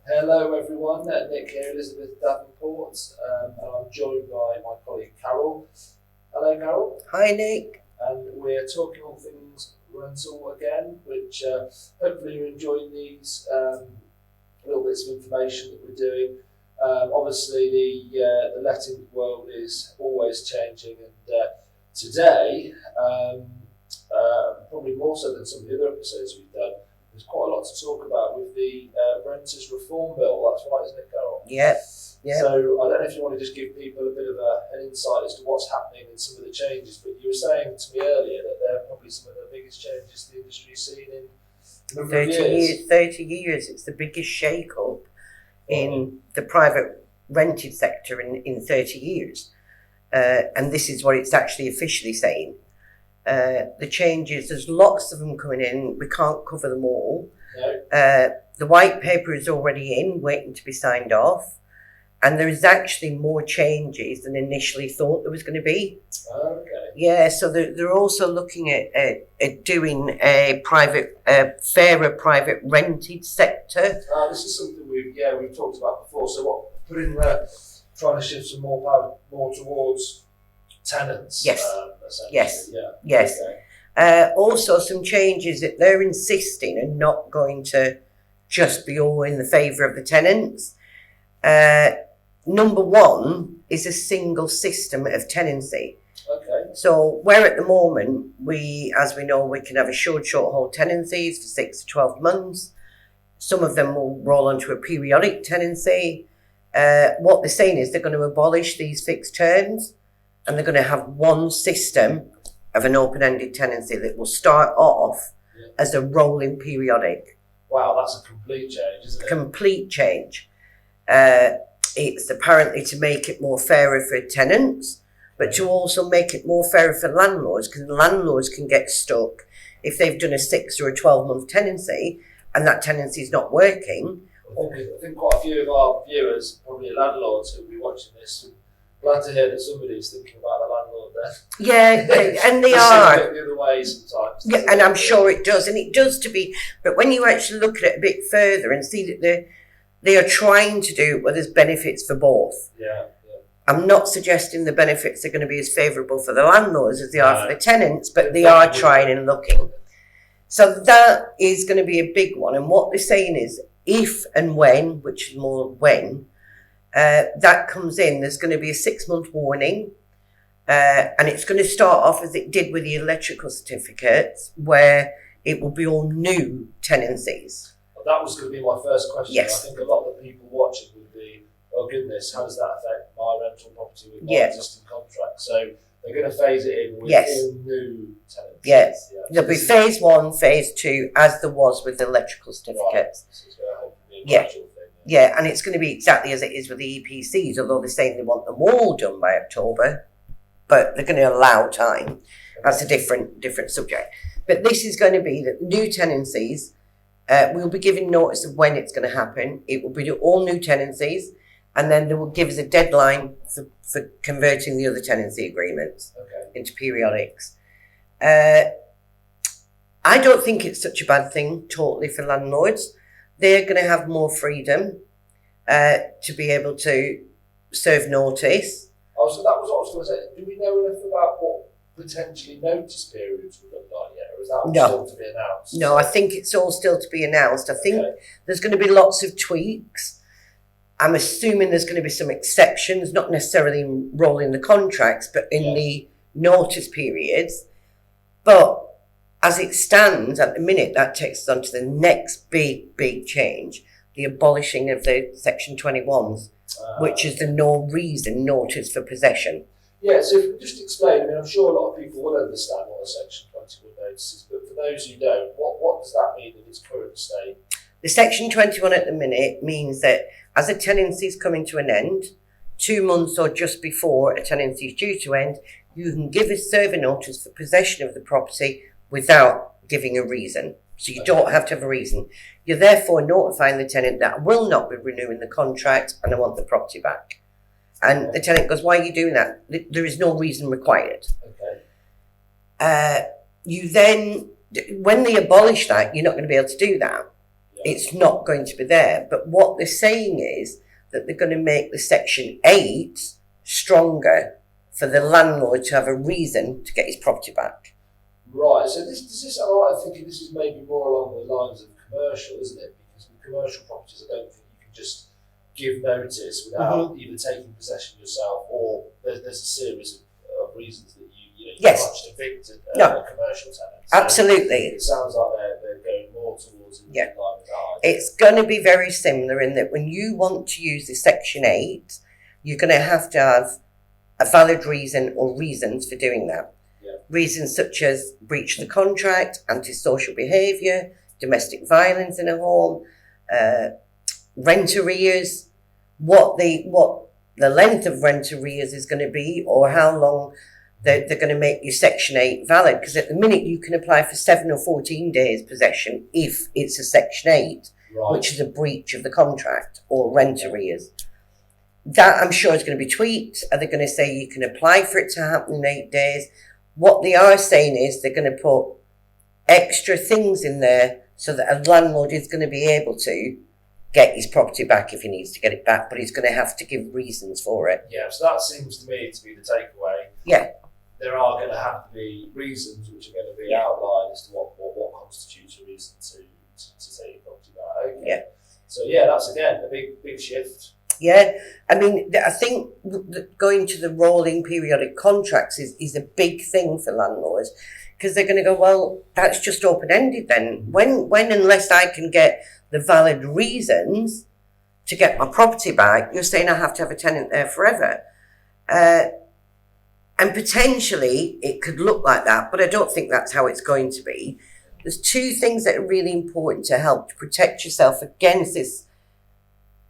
Hello everyone, Nick here, Elizabeth Davenport, and I'm joined by my colleague Carol. Hello Carol. Hi Nick. And we're talking all things rental again, which hopefully you're enjoying these little bits of information that we're doing. Obviously the letting world is always changing, and today, probably more so than some of the other episodes we've done, there's quite a lot to talk about with the Renters Reform Bill. That's right, isn't it, Carol? Yeah. So I don't know if you want to just give people a bit of an insight as to what's happening and some of the changes, but you were saying to me earlier that they're probably some of the biggest changes the industry's seen in a number of years. 30 years. It's the biggest shake-up in the private rented sector in 30 years. And this is what it's actually officially saying. The changes, there's lots of them coming in. We can't cover them all. No. The white paper is already in, waiting to be signed off. And there is actually more changes than initially thought there was going to be. Okay. Yeah, so they're also looking at doing a fairer private rented sector. This is something we've talked about before. So what, trying to shift some more power more towards tenants. Yes. Yes. Yeah. Yes. Okay. Also, some changes that they're insisting are not going to just be all in the favour of the tenants. Number one is a single system of tenancy. Okay. So where at the moment, as we know, we can have assured short-hold tenancies for 6 to 12 months. Some of them will roll onto a periodic tenancy. What they're saying is they're going to abolish these fixed terms, and they're going to have one system of an open-ended tenancy that will start off as a rolling periodic. Wow, that's a complete change, isn't it? Complete change. It's apparently to make it more fairer for tenants, but to also make it more fairer for landlords, because landlords can get stuck if they've done a 6 or a 12-month tenancy and that tenancy is not working. I think quite a few of our viewers, probably landlords who'll be watching this, glad to hear that somebody's thinking about the landlord there. Yeah, and they are. are. The other way sometimes. Yeah, and I'm sure it does, and it does to be. But when you actually look at it a bit further and see that they are trying to do it where there's benefits for both. Yeah. I'm not suggesting the benefits are going to be as favourable for the landlords as they are for the tenants, but they Exactly. are trying and looking. So that is going to be a big one. And what they're saying is if and when, which is more when, that comes in, there's going to be a 6-month warning. And it's going to start off as it did with the electrical certificates, where it will be all new tenancies. That was going to be my first question. Yes. I think a lot of the people watching would be, oh goodness, how does that affect my rental property with my existing contract? So they're going to phase it in with all new tenants. Yes. Yeah. There'll be phase 1, phase 2, as there was with the electrical certificates. Right. This is going to hopefully be a gradual thing. Yeah, and it's going to be exactly as it is with the EPCs, although they're saying they want them all done by October, but they're going to allow time. That's a different subject. But this is going to be that new tenancies, we'll be giving notice of when it's going to happen. It will be all new tenancies, and then they will give us a deadline for converting the other tenancy agreements into periodics. I don't think it's such a bad thing totally for landlords. They're going to have more freedom to be able to serve notice. Oh, so that was what I was going to say. Do we know enough about what potentially notice periods would look like yet, or is that all still to be announced? No, I think it's all still to be announced. I think there's going to be lots of tweaks. I'm assuming there's going to be some exceptions, not necessarily in rolling the contracts, but in the notice periods. But as it stands at the minute, that takes us on to the next big change, the abolishing of the Section 21s, which is the no reason notice for possession. Yeah, so if we just explain, I mean, I'm sure a lot of people will understand what a Section 21 notice is, but for those who don't, what does that mean in its current state? The Section 21 at the minute means that as a tenancy is coming to an end, 2 months or just before a tenancy is due to end, you can give a server notice for possession of the property without giving a reason. So you don't have to have a reason. You're therefore notifying the tenant that I will not be renewing the contract and I want the property back. And the tenant goes, why are you doing that? There is no reason required. Okay. You then, when they abolish that, you're not going to be able to do that. It's not going to be there. But what they're saying is that they're going to make the Section 8 stronger for the landlord to have a reason to get his property back. Right, so this is, I'm thinking this is maybe more along the lines of commercial, isn't it? Because with commercial properties, I don't think you can just give notice without either taking possession yourself, or there's a series of reasons that you can't just evict a commercial tenant. So absolutely. It sounds like they're going more towards in line with that. It's going to be very similar in that when you want to use the Section 8, you're going to have a valid reason or reasons for doing that. Yeah. Reasons such as breach of the contract, antisocial behaviour, domestic violence in a home, rent arrears, what the length of rent arrears is going to be, or how long they're going to make your Section 8 valid. Because at the minute you can apply for 7 or 14 days possession if it's a Section 8, which is a breach of the contract or rent arrears. That I'm sure is going to be tweaked. Are they going to say you can apply for it to happen in 8 days? What they are saying is they're going to put extra things in there so that a landlord is going to be able to get his property back if he needs to get it back, but he's going to have to give reasons for it. Yeah, so that seems to me to be the takeaway. Yeah. There are going to have to be reasons which are going to be outlined as to what constitutes a reason to take your property back. Okay. Yeah. So yeah, that's again a big shift. Yeah, I mean, I think going to the rolling periodic contracts is a big thing for landlords, because they're going to go, well, that's just open-ended then. When unless I can get the valid reasons to get my property back, you're saying I have to have a tenant there forever. And potentially it could look like that, but I don't think that's how it's going to be. There's two things that are really important to help to protect yourself against this,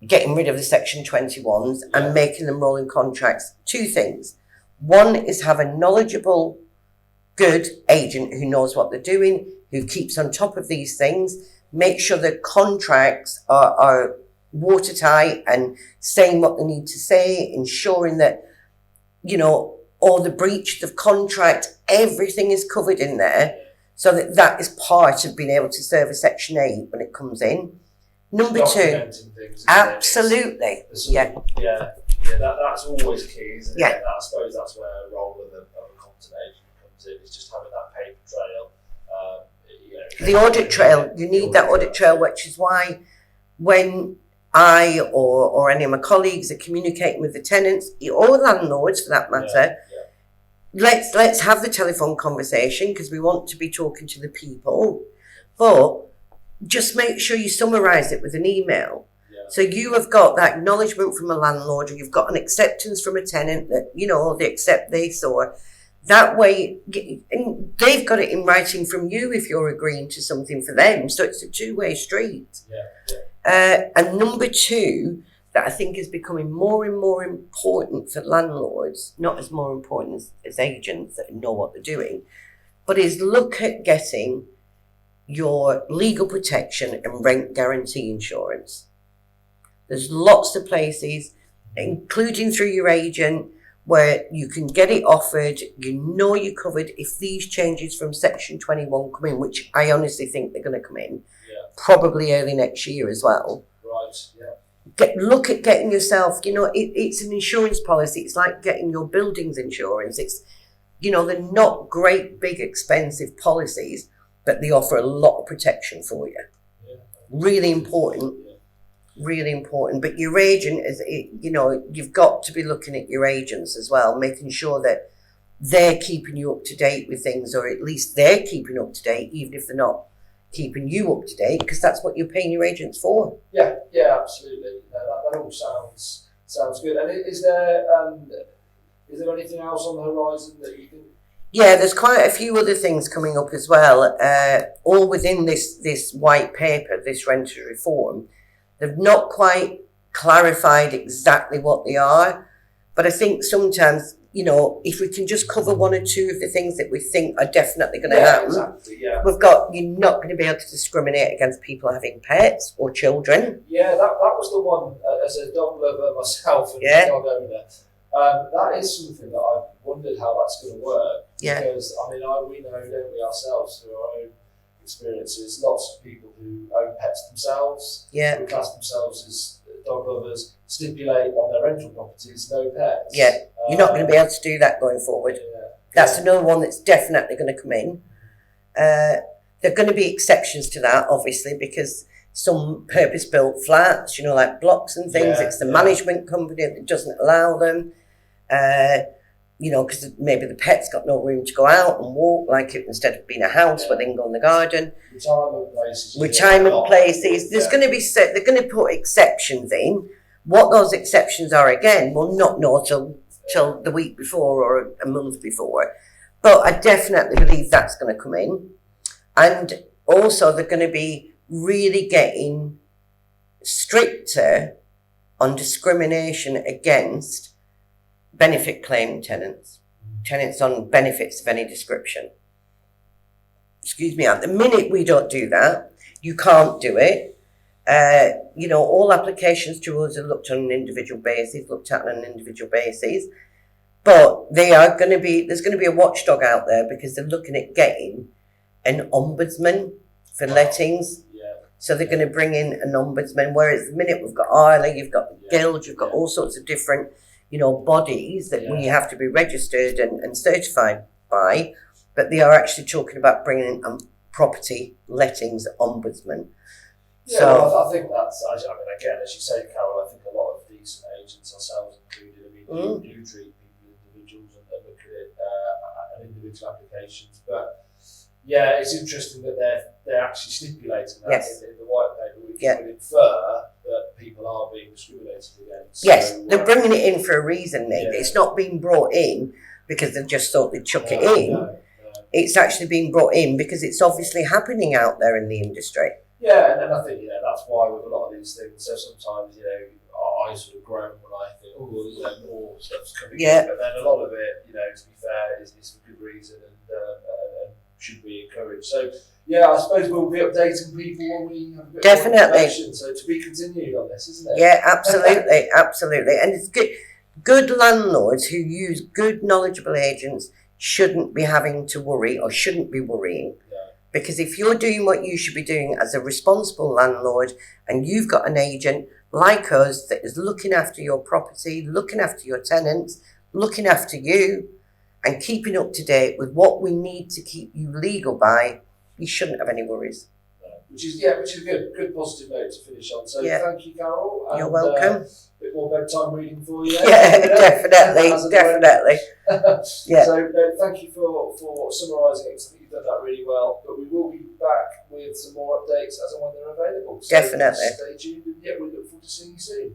getting rid of the Section 21s and making them rolling contracts. Two things. One is have a knowledgeable, good agent who knows what they're doing, who keeps on top of these things. Make sure the contracts are watertight and saying what they need to say, ensuring that, all the breach of contract, everything is covered in there, so that is part of being able to serve a Section 8 when it comes in. Number two, absolutely, that's always key, isn't it? Yeah. I suppose that's where a role of a competent agent comes in, is just having that paper trail. The audit trail, you need that audit trail, which is why when I or any of my colleagues are communicating with the tenants, or landlords for that matter, let's have the telephone conversation, because we want to be talking to the people, but just make sure you summarise it with an email. Yeah. So you have got that acknowledgement from a landlord, or you've got an acceptance from a tenant that, they accept this, or that way, and they've got it in writing from you if you're agreeing to something for them. So it's a two-way street. And number two, that I think is becoming more and more important for landlords, not as more important as agents that know what they're doing, but is look at getting your legal protection and rent guarantee insurance. There's lots of places, including through your agent, where you can get it offered, you're covered if these changes from Section 21 come in, which I honestly think they're going to come in, probably early next year as well. Right, yeah. Look at getting yourself, it's an insurance policy. It's like getting your buildings insurance. It's, they're not great, big, expensive policies, but they offer a lot of protection for you. Yeah. Really important. Really important. But your agent is, you've got to be looking at your agents as well, making sure that they're keeping you up to date with things, or at least they're keeping up to date, even if they're not keeping you up to date, because that's what you're paying your agents for. Yeah, absolutely. That all sounds good. And is there anything else on the horizon that you can? Yeah, there's quite a few other things coming up as well, all within this white paper, this renters reform. They've not quite clarified exactly what they are, but I think sometimes, if we can just cover one or two of the things that we think are definitely going to happen, exactly, you're not going to be able to discriminate against people having pets or children. Yeah, that was the one, as a dog lover myself and a dog owner, that is something that I've wondered how that's going to work. Yeah. Because, we know, don't we, ourselves through our own experiences. Lots of people who own pets themselves, who class themselves as dog lovers, stipulate on their rental properties no pets. Yeah, you're not going to be able to do that going forward. That's another one that's definitely going to come in. There are going to be exceptions to that, obviously, because some purpose-built flats, you know, like blocks and things, it's the management company that doesn't allow them. You know, because maybe the pet's got no room to go out and walk, like it instead of being a house where they can go in the garden. Retirement places. There's going to be they're going to put exceptions in. What those exceptions are again, we'll not know till the week before or a month before. But I definitely believe that's going to come in. And also they're going to be really getting stricter on discrimination against benefit claim tenants on benefits of any description. Excuse me, at the minute we don't do that. You can't do it. You know, all applications to us are looked on an individual basis, but there's going to be a watchdog out there because they're looking at getting an ombudsman for lettings. So they're going to bring in an ombudsman, whereas at the minute we've got Isla, you've got Guild, you've got all sorts of different, you know, bodies that we have to be registered and certified by, but they are actually talking about bringing in a property lettings ombudsman. Yeah, well, I think that's, I mean, again, as you say, Carol, I think a lot of decent agents, ourselves included, I mean, do treat people as individuals and look at it at individual applications. But yeah, it's interesting that they're actually stipulating that in the white paper, which would infer that people are being discriminated against. Yes, so, they're bringing it in for a reason, Nick. It's not being brought in because they've just thought they'd chuck it in. No. It's actually being brought in because it's obviously happening out there in the industry. Yeah, and I think, you know, that's why with a lot of these things, so sometimes, you know, I sort of groan when I think, oh, you know, more stuff's coming in, but then a lot of it, you know, to be fair, is for good reason and should be encouraged. So, yeah, I suppose we'll be updating people when we have a bit more information. So to be continued on this, isn't it? Yeah, absolutely, absolutely. And it's good landlords who use good, knowledgeable agents shouldn't be having to worry or shouldn't be worrying. Because if you're doing what you should be doing as a responsible landlord and you've got an agent like us that is looking after your property, looking after your tenants, looking after you and keeping up to date with what we need to keep you legal by, you shouldn't have any worries. Which is a good positive note to finish on. So thank you, Carol. And, you're welcome. A bit more bedtime reading for you. Definitely. Yeah. So thank you for summarising it. You've done that really well. But we will be back with some more updates as and when they're available. So definitely. Stay tuned and we look forward to seeing you soon.